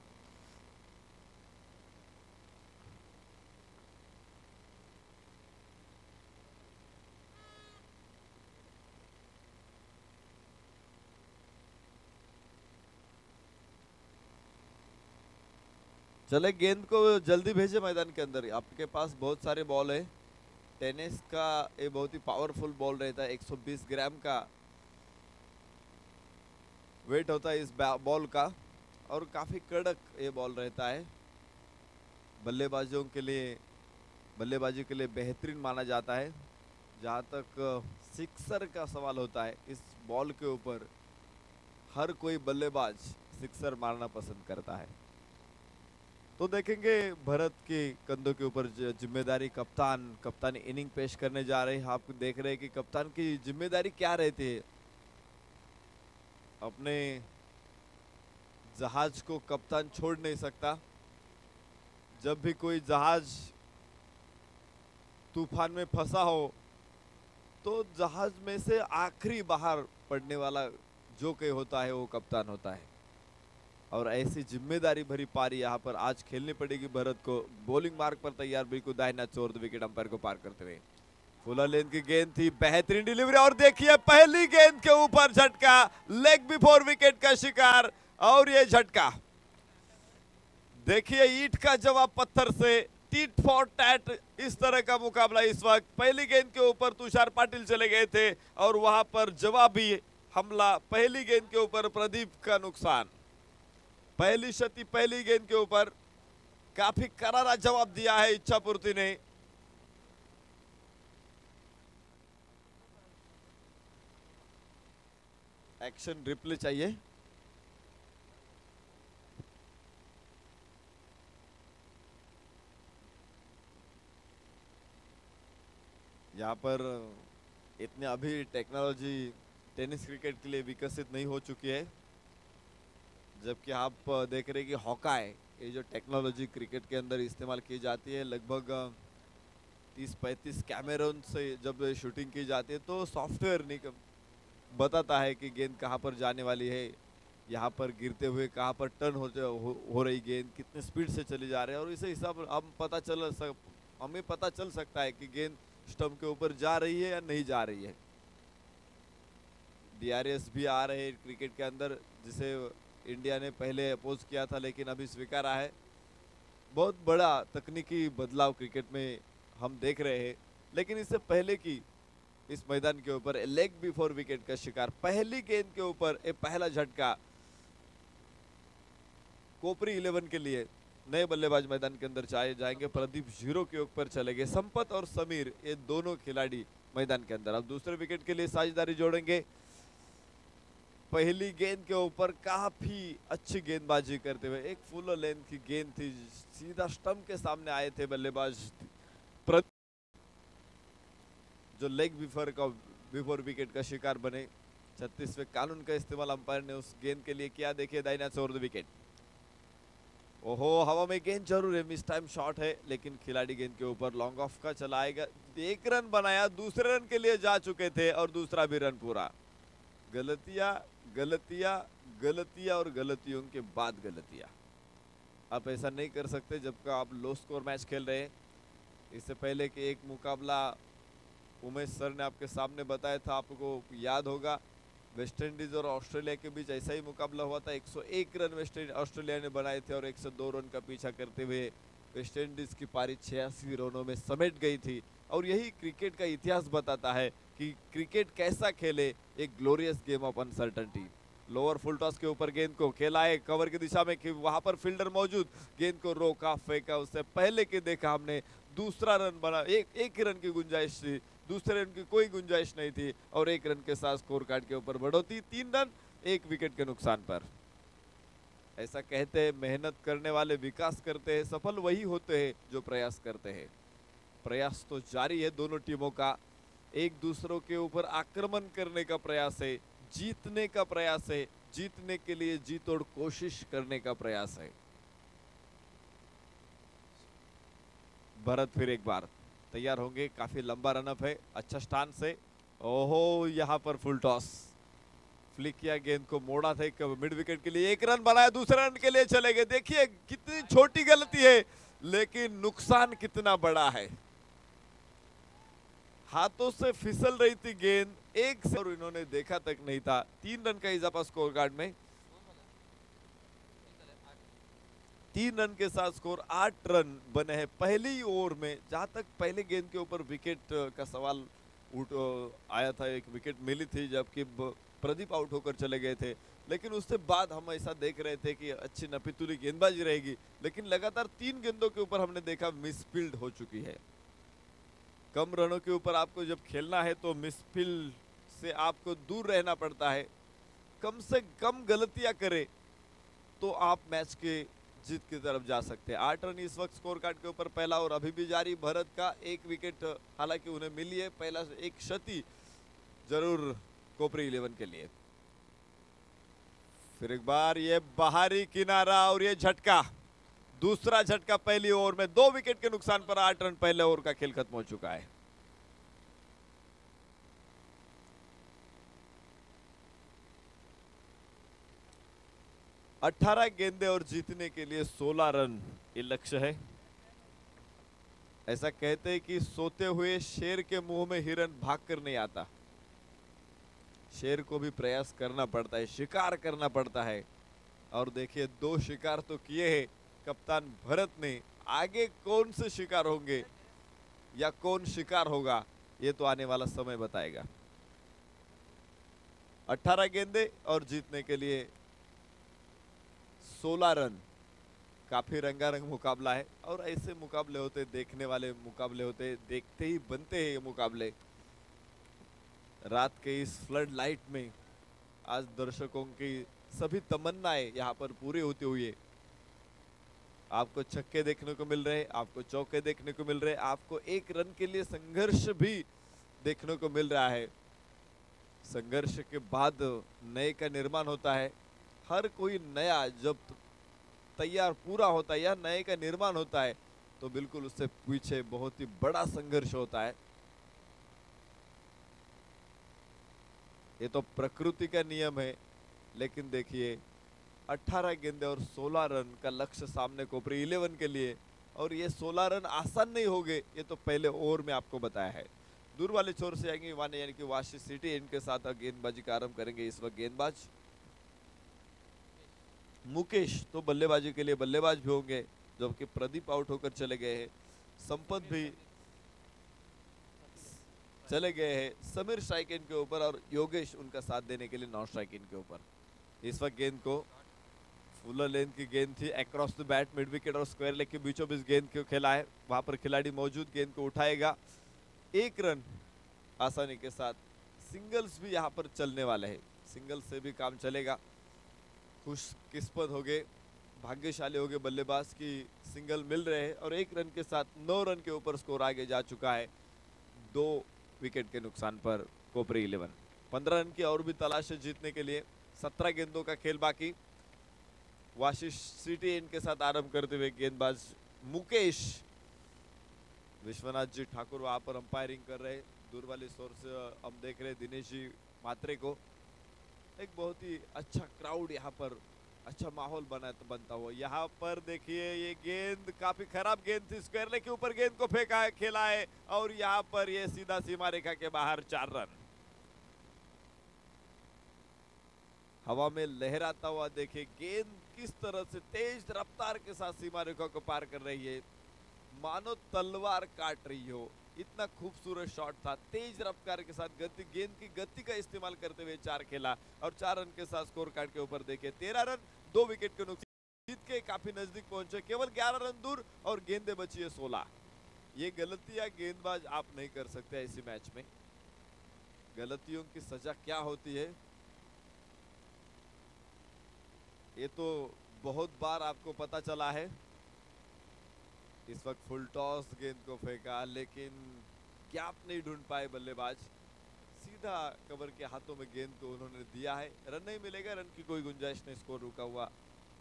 चले गेंद को जल्दी भेजे मैदान के अंदर. आपके पास बहुत सारे बॉल है. टेनिस का ये बहुत ही पावरफुल बॉल रहता है. 120 ग्राम का वेट होता है इस बॉल का और काफी कड़क ये बॉल रहता है. बल्लेबाजों के लिए बल्लेबाजी के लिए बेहतरीन माना जाता है. जहाँ तक सिक्सर का सवाल होता है। इस बॉल के ऊपर हर कोई बल्लेबाज सिक्सर मारना पसंद करता है। तो देखेंगे भरत के कंधों के ऊपर जिम्मेदारी, कप्तान इनिंग पेश करने जा रहे हैं। आप देख रहे हैं कि कप्तान की जिम्मेदारी क्या रहती है। अपने जहाज को कप्तान छोड़ नहीं सकता। जब भी कोई जहाज तूफान में फंसा हो तो जहाज में से आखिरी बाहर पड़ने वाला जो कोई होता है वो कप्तान होता है। और ऐसी जिम्मेदारी भरी पारी यहाँ पर आज खेलनी पड़ेगी भरत को। बॉलिंग मार्क पर तैयार, बिल्कुल दाहिना छोर दो विकेट अंपायर को पार करते हुए। फुलर लेंथ की गेंद थी, बेहतरीन डिलीवरी और देखिए पहली गेंद के ऊपर झटका, लेग बिफोर विकेट का शिकार। और ये झटका देखिए, ईंट का जवाब पत्थर से, टीट फॉर टैट, इस तरह का मुकाबला इस वक्त। पहली गेंद के ऊपर तुषार पाटिल चले गए थे और वहां पर जवाबी हमला। पहली गेंद के ऊपर प्रदीप का नुकसान, पहली क्षति पहली गेंद के ऊपर। काफी करारा जवाब दिया है इच्छापूर्ति ने। एक्शन रिप्ले चाहिए। यहाँ पर इतने अभी टेक्नोलॉजी टेनिस क्रिकेट के लिए विकसित नहीं हो चुकी है। जबकि आप देख रहे हैं कि हॉकाई, ये जो टेक्नोलॉजी क्रिकेट के अंदर इस्तेमाल की जाती है, लगभग 30-35 कैमरों से जब शूटिंग की जाती है तो सॉफ्टवेयर नहीं बताता है कि गेंद कहाँ पर जाने वाली है, यहाँ पर गिरते हुए कहाँ पर टर्न हो रही गेंद, कितने स्पीड से चली जा रहे हैं। और इसे हिसाब हमें पता चल सकता है कि गेंद स्टंप के ऊपर जा रही है या नहीं जा रही है। DRS भी आ रहे हैं क्रिकेट के अंदर, जिसे इंडिया ने पहले अपोज किया था लेकिन अभी स्वीकारा है। बहुत बड़ा तकनीकी बदलाव क्रिकेट में हम देख रहे हैं। लेकिन इससे पहले की इस मैदान के ऊपर लेग बिफोर विकेट का शिकार, पहली गेंद के ऊपर पहला झटका कोपरी 11 के लिए। नए बल्लेबाज मैदान के अंदर जाएंगे। प्रदीप 0 के ऊपर चले गए। संपत और समीर, ये दोनों खिलाड़ी मैदान के अंदर। अब दूसरे विकेट के लिए साझेदारी जोड़ेंगे। पहली गेंद के ऊपर काफी अच्छी गेंदबाजी करते हुए, एक फुल लेंथ की गेंद थी, सीधा स्टंप के सामने आए थे बल्लेबाज जो लेग बिफोर विकेट का शिकार बने। 36वें कानून का इस्तेमाल अंपायर ने उस गेंद के लिए किया। देखिए दाहिना छोर दो विकेट। ओहो, हवा में गेंद जरूर है, मिस टाइम शॉट है, लेकिन खिलाड़ी गेंद के ऊपर लॉन्ग ऑफ का चलाएगा। 1 रन बनाया, दूसरे रन के लिए जा चुके थे और दूसरा भी रन पूरा। गलतियां गलतियां गलतियां और गलतियों के बाद गलतियां। आप ऐसा नहीं कर सकते जब आप लो स्कोर मैच खेल रहे हैं। इससे पहले कि एक मुकाबला उमेश सर ने आपके सामने बताया था, आपको याद होगा, वेस्ट इंडीज और ऑस्ट्रेलिया के बीच ऐसा ही मुकाबला हुआ था। 101 रन ऑस्ट्रेलिया ने बनाए थे और 102 रन का पीछा करते हुए वेस्ट इंडीज की पारी 86 रनों में समेट गई थी। और यही क्रिकेट का इतिहास बताता है कि क्रिकेट कैसा खेले, एक glorious game of uncertainty. Lower full toss के ऊपर गेंद को खेला है कवर की दिशा में, वहां पर फील्डर मौजूद, गेंद को रोका, फेंका। उससे पहले के देखा हमने दूसरा रन बना, एक ही रन की गुंजाइश थी, दूसरे रन की कोई गुंजाइश नहीं थी और 1 रन के साथ स्कोर कार्ड के ऊपर बढ़ोतरी। 3 रन 1 विकेट के नुकसान पर। ऐसा कहते हैं मेहनत करने वाले विकास करते हैं, सफल वही होते हैं जो प्रयास करते हैं। प्रयास तो जारी है दोनों टीमों का, एक दूसरों के ऊपर आक्रमण करने का प्रयास है, जीतने का प्रयास है, जीतने के लिए जी तोड़ कोशिश करने का प्रयास है। भरत फिर एक बार तैयार होंगे, काफी लंबा रनअप है, अच्छा स्टांस है। ओहो, यहाँ पर फुल टॉस, फ्लिक किया, गेंद को मोड़ा था मिड विकेट के लिए, 1 रन बनाया, दूसरे रन के लिए चले गए। देखिए कितनी छोटी गलती है लेकिन नुकसान कितना बड़ा है। हाथों से फिसल रही थी गेंद, एक सर इन्होंने देखा तक नहीं था। 3 रन का इजाफा स्कोर कार्ड में, 3 रन के साथ स्कोर 8 रन बने हैं पहली ओवर में। जहां तक पहले गेंद के ऊपर विकेट का सवाल आया था, एक विकेट मिली थी जबकि प्रदीप आउट होकर चले गए थे, लेकिन उससे बाद हम ऐसा देख रहे थे कि अच्छी नपीतुली गेंदबाजी रहेगी, लेकिन लगातार 3 गेंदों के ऊपर हमने देखा मिसफील्ड हो चुकी है। कम रनों के ऊपर आपको जब खेलना है तो मिसफील्ड से आपको दूर रहना पड़ता है, कम से कम गलतियां करे तो आप मैच के जीत की तरफ जा सकते हैं। 8 रन इस वक्त स्कोर कार्ड के ऊपर पहला और अभी भी जारी। भरत का एक विकेट हालांकि उन्हें मिली है, पहला एक क्षति जरूर कोपरी 11 के लिए। फिर एक बार ये बाहरी किनारा और ये झटका, दूसरा झटका पहली ओवर में। 2 विकेट के नुकसान पर 8 रन, पहले ओवर का खेल खत्म हो चुका है। अठारह गेंदे और जीतने के लिए 16 रन ये लक्ष्य है। ऐसा कहते हैं कि सोते हुए शेर के मुंह में हिरन भाग कर नहीं आता, शेर को भी प्रयास करना पड़ता है, शिकार करना पड़ता है। और देखिए 2 शिकार तो किए हैं कप्तान भरत ने। आगे कौन से शिकार होंगे या कौन शिकार होगा ये तो आने वाला समय बताएगा। 18 गेंदे और जीतने के लिए 16 रन, काफी रंगारंग मुकाबला है। और ऐसे मुकाबले होते, देखने वाले मुकाबले होते, देखते ही बनते हैं ये मुकाबले। रात के इस फ्लड लाइट में आज दर्शकों की सभी तमन्नाएं यहाँ पर पूरी होती हुई, आपको छक्के देखने को मिल रहे, आपको चौके देखने को मिल रहे, आपको एक रन के लिए संघर्ष भी देखने को मिल रहा है। संघर्ष के बाद नए का निर्माण होता है। हर कोई नया जब तैयार पूरा होता है या नए का निर्माण होता है तो बिल्कुल उससे पीछे बहुत ही बड़ा संघर्ष होता है। ये तो प्रकृति का नियम है। लेकिन देखिए 18 गेंदे और 16 रन का लक्ष्य सामने कोपरी 11 के लिए, और ये 16 रन आसान नहीं हो गए, ये तो पहले ओवर में आपको बताया है। दूर वाले छोर से आएंगे वाने यानी कि वाशी सिटी, इनके साथ गेंदबाजी का आरंभ करेंगे इस वक्त गेंदबाज मुकेश तो बल्लेबाजी के लिए बल्लेबाज भी होंगे, जबकि प्रदीप आउट होकर चले गए हैं, संपत भी चले गए हैं, समीर स्ट्राइक इन के ऊपर और योगेश उनका साथ देने के लिए नॉन स्ट्राइक इन के ऊपर। इस वक्त गेंद को फुलर लेंथ की गेंद थी, across the bat, mid wicket और स्क्वायर लेग के बीचों बीच गेंद को खेला है, वहां पर खिलाड़ी मौजूद, गेंद को उठाएगा। 1 रन आसानी के साथ। सिंगल्स भी यहाँ पर चलने वाले हैं, सिंगल्स से भी काम चलेगा। खुशकिस्मत हो गए, भाग्यशाली हो गए बल्लेबाज की सिंगल मिल रहे हैं और 1 रन के साथ 9 रन के ऊपर स्कोर आगे जा चुका है 2 विकेट के नुकसान पर कोपरी 11। 15 रन की और भी तलाश है जीतने के लिए। 17 गेंदों का खेल बाकी। वाशिश सिटी इनके साथ आरंभ करते हुए गेंदबाज मुकेश, विश्वनाथ जी ठाकुर वहां पर अंपायरिंग कर रहे। दूर वाली सोर्स हम देख रहे दिनेश जी मात्रे को। एक बहुत ही अच्छा क्राउड यहाँ पर, अच्छा माहौल बनता हुआ। यहाँ पर देखिए ये गेंद काफी खराब गेंद थी, स्क्वायर लेग के ऊपर गेंद को फेंका है, खेला है और यहाँ पर ये सीधा सीमा रेखा के बाहर 4 रन। हवा में लहराता हुआ देखिए गेंद किस तरह से तेज रफ्तार के साथ सीमा रेखा को पार कर रही है, मानो तलवार काट रही हो। इतना खूबसूरत शॉट था, तेज रफ्तार के साथ गति, गेंद की गति का इस्तेमाल करते हुए 4 खेला और 4 रन के साथ स्कोर कार्ड के ऊपर देखिए 13 रन 2 विकेट के नुकसान, जीत के काफी नजदीक पहुंचे। केवल 11 रन दूर और गेंदे बची है 16। ये गलतियां गेंदबाज आप नहीं कर सकते इसी मैच में। गलतियों की सजा क्या होती है ये तो बहुत बार आपको पता चला है। इस वक्त फुल टॉस गेंद को फेंका लेकिन गैप नहीं ढूंढ पाए बल्लेबाज, सीधा कवर के हाथों में गेंद को उन्होंने दिया है। रन नहीं मिलेगा, रन की कोई गुंजाइश नहीं, स्कोर रुका हुआ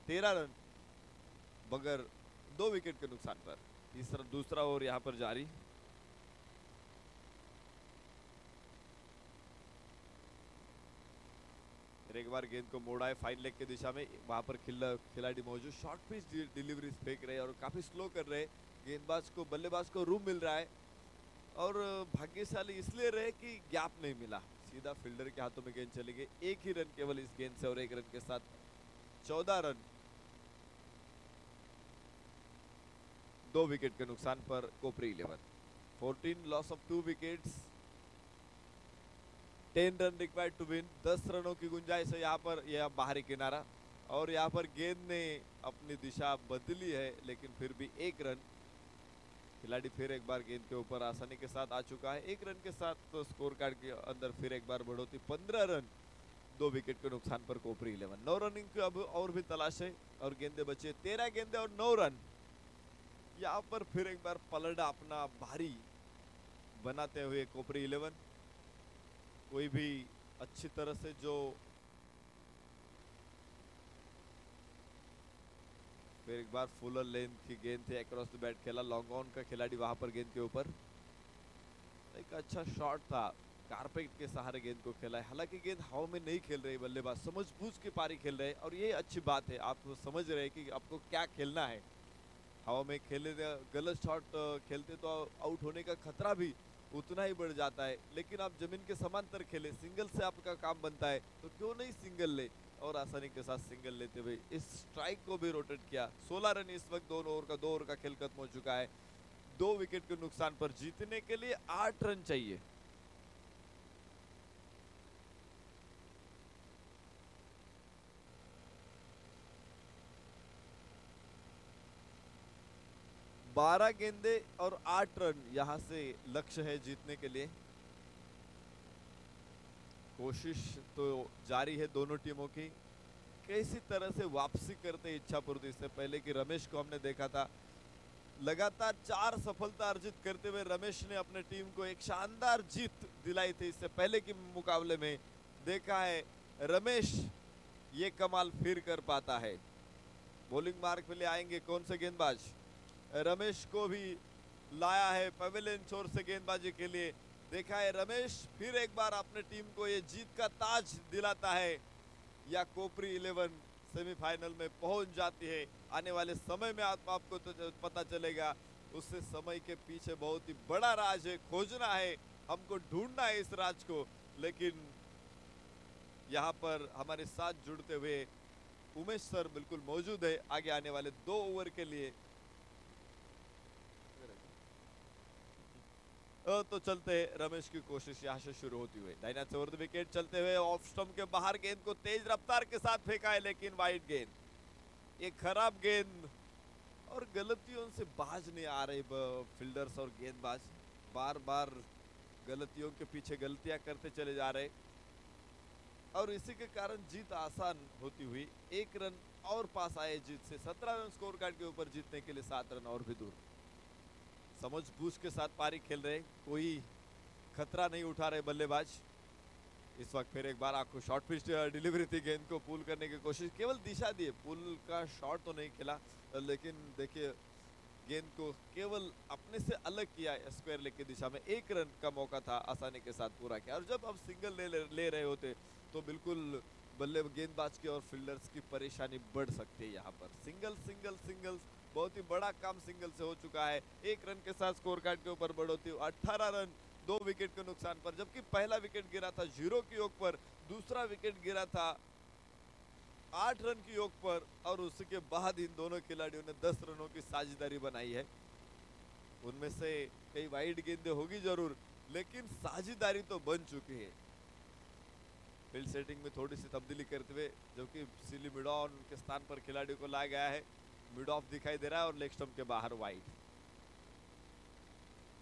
13 रन बगैर 2 विकेट के नुकसान पर। दूसरा ओवर यहां पर जारी। एक बार गेंद को मोड़ा है फाइन लेग की दिशा में, वहां पर खिलाड़ी मौजूद, शॉर्ट पिच डिलीवरी फेंक रहे और काफी स्लो कर रहे। गेंदबाज को बल्लेबाज को रूम मिल रहा है और भाग्यशाली इसलिए रहे कि गैप नहीं मिला, सीधा फील्डर के हाथों में गेंद चली गई। 1 ही रन केवल इस गेंद से और 1 रन के साथ 14 रन 2 विकेट के नुकसान पर कोपरी 11। 14 loss of 2 wickets, 10 run required to win. 10 रनों की गुंजाइश है यहाँ पर। यह बाहरी किनारा और यहाँ पर गेंद ने अपनी दिशा बदली है लेकिन फिर भी 1 रन। खिलाड़ी फिर एक बार गेंद के ऊपर आसानी के साथ आ चुका है। 1 रन के साथ तो स्कोर कार्ड के अंदर फिर एक बार बढ़ोतरी, 15 रन 2 विकेट के नुकसान पर कोपरी 11। 9 रनिंग की अब और भी तलाश है और गेंदे बचे 13 गेंदे और 9 रन। यहाँ पर फिर एक बार पलड़ा अपना भारी बनाते हुए कोपरी 11। कोई भी अच्छी तरह से जो फिर एक बार फुलर लेंथ की गेंद थी, अक्रॉस द बैट खेला, लॉन्ग ऑन का खिलाड़ी वहां पर गेंद के ऊपर। एक अच्छा शॉट था, कारपेट के सहारे गेंद को खेला है। हालांकि गेंद हवा में नहीं खेल रही, बल्लेबाज समझबूझ के पारी खेल रहे और ये अच्छी बात है। आप समझ रहे हैं कि आपको क्या खेलना है। हवा में खेले गलत शॉट खेलते तो आउट होने का खतरा भी उतना ही बढ़ जाता है। लेकिन आप जमीन के समांतर खेले, सिंगल से आपका काम बनता है, तो क्यों नहीं सिंगल ले। और आसानी के साथ सिंगल लेते हुए इस स्ट्राइक को भी रोटेट किया। 16 रन इस वक्त 2 ओवर का खेल खत्म हो चुका है। 2 विकेट के नुकसान पर जीतने के लिए 8 रन चाहिए। बारह गेंदे और 8 रन यहां से लक्ष्य है जीतने के लिए। कोशिश तो जारी है दोनों टीमों की। कैसी तरह से वापसी करते इच्छापुर। इससे पहले कि रमेश को हमने देखा था, लगातार 4 सफलता अर्जित करते हुए रमेश ने अपने टीम को एक शानदार जीत दिलाई थी। इससे पहले के मुकाबले में देखा है रमेश ये कमाल फिर कर पाता है। बॉलिंग मार्क पे ले आएंगे कौन से गेंदबाज। रमेश को भी लाया है पवेलियन छोर से गेंदबाजी के लिए। देखा है रमेश फिर एक बार अपने टीम को ये जीत का ताज दिलाता है या कोपरी 11 सेमीफाइनल में पहुंच जाती है। आने वाले समय में आपको तो पता चलेगा। उससे समय के पीछे बहुत ही बड़ा राज है, खोजना है, हमको ढूंढना है इस राज को। लेकिन यहाँ पर हमारे साथ जुड़ते हुए उमेश सर बिल्कुल मौजूद है आगे आने वाले 2 ओवर के लिए। तो चलते रमेश की कोशिश यहाँ से शुरू होती हुई। दाहिना से ओवर द विकेट चलते हुए ऑफ स्टंप के बाहर गेंद को तेज रफ्तार के साथ फेंका है, लेकिन वाइड गेंद। एक खराब गेंद और गलतियों से बाज नहीं आ रहे फील्डर्स और गेंदबाज। बार बार गलतियों के पीछे गलतियां करते चले जा रहे और इसी के कारण जीत आसान होती हुई 1 रन और पास आए जीत से। 17 रन स्कोर कार्ड के ऊपर जीतने के लिए 7 रन और भी दूर। समझबूझ के साथ पारी खेल रहे, कोई खतरा नहीं उठा रहे बल्लेबाज। इस वक्त फिर एक बार आपको शॉर्ट पिच डिलीवरी थी, गेंद को पुल करने की कोशिश, केवल दिशा दी, पुल का शॉट तो नहीं खेला। लेकिन देखिए गेंद को केवल अपने से अलग किया स्क्वायर लेग की दिशा में। 1 रन का मौका था, आसानी के साथ पूरा किया। और जब अब सिंगल ले रहे होते तो बिल्कुल बल्ले गेंदबाज की और फील्डर्स की परेशानी बढ़ सकती है। यहाँ पर सिंगल सिंगल सिंगल बहुत ही बड़ा काम सिंगल से हो चुका है। 1 रन के साथ स्कोर कार्ड के ऊपर बढ़ोतरी, 18 रन 2 विकेट के नुकसान पर। जबकि पहला विकेट गिरा था 0 की योग पर, दूसरा विकेट गिरा था 8 रन की योग पर और उसके बाद इन दोनों खिलाड़ियों ने 10 रनों की साझेदारी बनाई है। उनमें से कई वाइड गेंदें होगी जरूर, लेकिन साझेदारी तो बन चुकी है। फील्ड सेटिंग में थोड़ी सी तब्दीली करते हुए, जो कि सिली मिड ऑन के स्थान पर खिलाड़ियों को लाया गया है। मिड ऑफ दिखाई दे रहा है और लेग स्टंप के बाहर वाइड।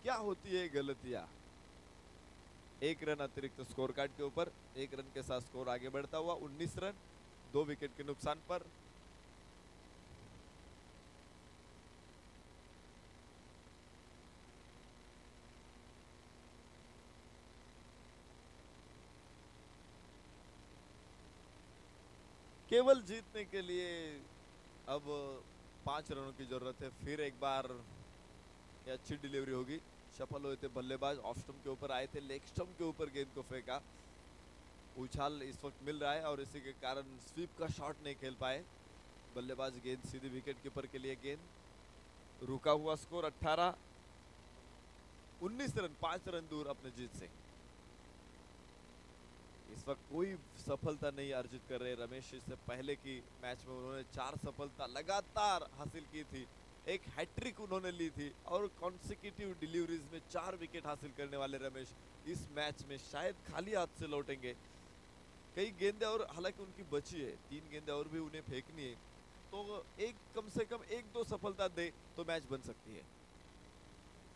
क्या होती है गलतियां। 1 रन अतिरिक्त स्कोर कार्ड के ऊपर, 1 रन के साथ स्कोर आगे बढ़ता हुआ 19 रन 2 विकेट के नुकसान पर। केवल जीतने के लिए अब 5 रनों की जरूरत है। फिर एक बार अच्छी डिलीवरी होगी। सफल हुए थे बल्लेबाज, ऑफ स्टंप के ऊपर आए थे, लेग स्टंप के ऊपर गेंद को फेंका। उछाल इस वक्त मिल रहा है और इसी के कारण स्वीप का शॉट नहीं खेल पाए बल्लेबाज। गेंद सीधी विकेट कीपर के लिए गेंद। रुका हुआ स्कोर 18, 19 रन 5 रन दूर अपने जीत से। इस वक्त कोई सफलता नहीं अर्जित कर रहे रमेश। इससे पहले की मैच में उन्होंने 4 सफलता लगातार हासिल की थी, एक हैट्रिक उन्होंने ली थी और कॉन्सिक्यूटिव डिलीवरीज में 4 विकेट हासिल करने वाले रमेश इस मैच में शायद खाली हाथ से लौटेंगे। कई गेंदें और हालांकि उनकी बची है, 3 गेंदें और भी उन्हें फेंकनी है, तो एक कम से कम 1-2 सफलता दे तो मैच बन सकती है।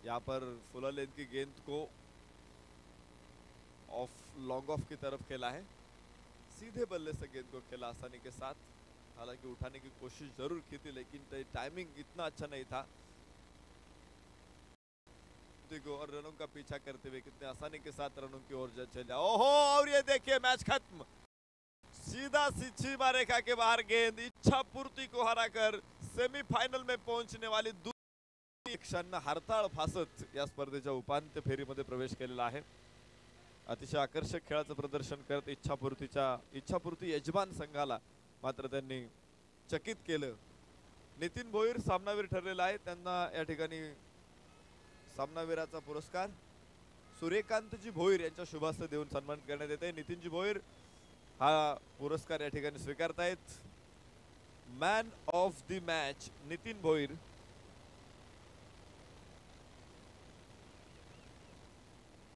यहाँ पर फुल लेंथ की गेंद को लॉन्ग ऑफ की तरफ खेला है, सीधे बल्ले से गेंद को खेला आसानी के साथ। हालांकि उठाने की कोशिश जरूर की थी लेकिन टाइमिंग इतना अच्छा नहीं था। देखो और रनों का पीछा करते हुए कितने आसानी के साथ रनों की ओर चले। ओहो, और ये देखिए मैच खत्म, सीधा सीमा रेखा के बाहर गेंद। इच्छा पूर्ति को हराकर सेमीफायनल में पहुंचने वाली क्षण हरताळ फासत या स्पर्धेच्या उपांत्य फेरीमध्ये प्रवेश केलेला आहे। अतिशय आकर्षक खेळाचं प्रदर्शन करत इच्छापूर्ती यजमान संघाला मात्र त्यांनी चकित केलं। नितीन भोईर सामनावीर ठरलेला आहे, त्यांना या ठिकाणी सामनावीराचा पुरस्कार सूर्यकांतजी भोईर यांच्या शुभ हस्ते देऊन सन्मान करण्यात येते। नितीनजी भोईर हा पुरस्कार या ठिकाणी स्वीकारतायत। Man of the match Nitin Bhoir